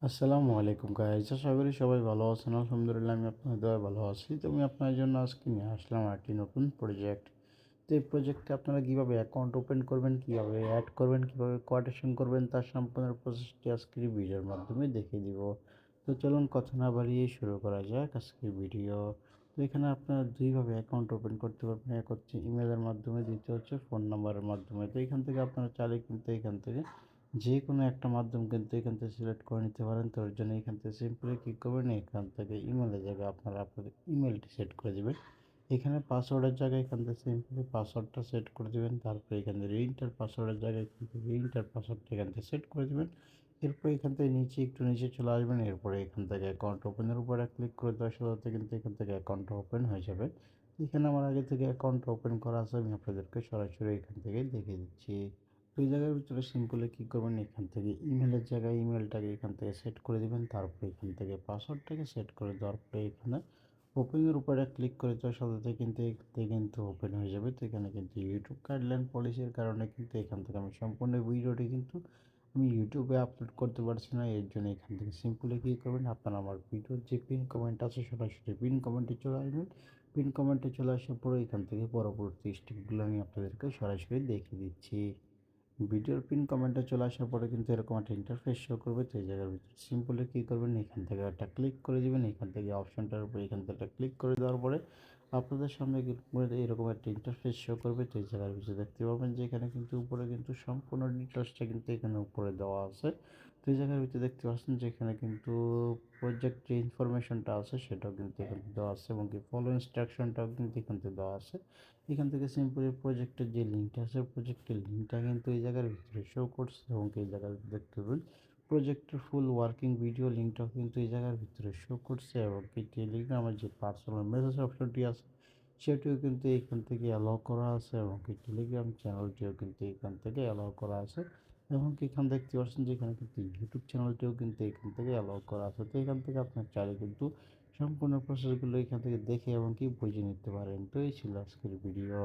আসসালামু আলাইকুম গাইস, আশা করি সবাই ভালো আছেন। আলহামদুলিল্লাহ আমি আপনাদের দয়ায় ভালো আছি। তো আমি আপনাদের জন্য আজকে নিয়ে আসলাম একটি নতুন প্রজেক্ট। তো এই প্রজেক্টে আপনারা কীভাবে অ্যাকাউন্ট ওপেন করবেন, কীভাবে অ্যাড করবেন, কীভাবে কোয়াটেশন করবেন তার সম্পূর্ণ প্রসেসটি আজকের এই ভিডিওর মাধ্যমে দেখিয়ে দিব। তো চলুন কথা না বাড়িয়ে শুরু করা যাক আজকের ভিডিও। তো এখানে আপনারা দুইভাবে অ্যাকাউন্ট ওপেন করতে পারবেন। এক হচ্ছে ইমেলের মাধ্যমে, দ্বিতীয় হচ্ছে ফোন নাম্বারের মাধ্যমে। তো এখান থেকে আপনারা চাইলে কিন্তু এখান থেকে যে কোনো একটা মাধ্যম কিন্তু এখান থেকে সিলেক্ট করে নিতে পারেন। তো ওর জন্য এখান থেকে সিম্পলি ক্লিক করবেন, এখান থেকে ইমেলের জায়গায় আপনারা আপনাদের ইমেলটি সেট করে দেবেন। এখানে পাসওয়ার্ডের জায়গায় এখান থেকে সিম্পলি পাসওয়ার্ডটা সেট করে দেবেন। তারপরে এখান থেকে রিএন্টার পাসওয়ার্ডের জায়গায় এখান থেকে রিএন্টার পাসওয়ার্ডটা এখান থেকে সেট করে দেবেন। এরপরে এখান থেকে নিচে একটু নিচে চলে আসবেন। এরপরে এখান থেকে অ্যাকাউন্ট ওপেনের উপরে ক্লিক করে দেওয়ার সাথে সাথে কিন্তু এখান থেকে অ্যাকাউন্ট ওপেন হয়ে যাবে। এখানে আমার আগে থেকে অ্যাকাউন্ট ওপেন করা আছে, আমি আপনাদেরকে সরাসরি এখান থেকে দেখিয়ে দিচ্ছি। তো এই জায়গার ভিতরে সিম্পলি কী করবেন, এখান থেকে ইমেলের জায়গায় ইমেলটাকে এখান থেকে সেট করে দেবেন। তারপরে এখান থেকে পাসওয়ার্ডটাকে সেট করে দেওয়ার পরে এখানে ওপেনের উপরে ক্লিক করে দেওয়ার সাথে সাথে কিন্তু এখান থেকে কিন্তু ওপেন হয়ে যাবে। তো এখানে কিন্তু ইউটিউব গাইডলাইন পলিসির কারণে কিন্তু এখান থেকে আমি সম্পূর্ণ ভিডিওটি কিন্তু আমি ইউটিউবে আপলোড করতে পারছি না। এর জন্য এখান থেকে সিম্পলি কী করবেন, আপনারা আমার ভিডিওর যে পিন কমেন্ট আছে সরাসরি পিন কমেন্টে চলে আসবেন। পিন কমেন্টে চলে আসার পরে এখান থেকে পরবর্তী স্টেপগুলো আমি আপনাদেরকে সরাসরি দেখিয়ে দিচ্ছি। ভিডিওর পিন কমেন্টে চলে আসার পরে কিন্তু এরকম একটা ইন্টারফেস শো করবে। তো এই জায়গার ভিতরে সিম্পলি কী করবেন, এখান থেকে একটা ক্লিক করে দিবেন। এখান থেকে অপশনটার উপরে এখান থেকে একটা ক্লিক করে দেওয়ার পরে আপনাদের সামনে এরকম একটা ইন্টারফেস শো করবে। তো এই জায়গার ভিতরে দেখতে পাবেন যে এখানে কিন্তু উপরে কিন্তু সম্পূর্ণ ডিটেলসটা কিন্তু এখানে উপরে দেওয়া আছে। তো এই জায়গার ভিতরে দেখতে পাচ্ছেন যে এখানে কিন্তু প্রজেক্ট যে ইনফরমেশনটা আছে সেটাও কিন্তু এখানে দেওয়া আছে এবং কি ফলো ইনস্ট্রাকশনটাও কিন্তু এখান থেকে দেওয়া আছে। এখান থেকে সিম্পলি প্রজেক্টের যে লিঙ্কটা আছে প্রজেক্টের লিঙ্কটা কিন্তু এই জায়গার ভিতরে শো করছে এবং এই জায়গায় দেখতে পাবেন প্রজেক্টের ফুল ওয়ার্কিং ভিডিও লিঙ্কটাও কিন্তু এই জায়গার ভিতরে শো করছে এবং কি টেলিগ্রামের যে পার্সোনাল মেসেজ অপশনটি আছে সেটিও কিন্তু এখান থেকে অ্যালাউ করা আছে এবং কি টেলিগ্রাম চ্যানেলটিও কিন্তু এখান থেকে অ্যালাউ করা আছে এবং কি এখানে দেখতে পাচ্ছেন যে এখানে কিন্তু ইউটিউব চ্যানেলটিও কিন্তু এখান থেকে অ্যালাউ করা আছে। তো এখান থেকে আপনার চাইলে কিন্তু সম্পূর্ণ প্রসেসগুলো এখান থেকে দেখে এবং কি বুঝে নিতে পারেন। তো এই ছিল আজকের ভিডিও।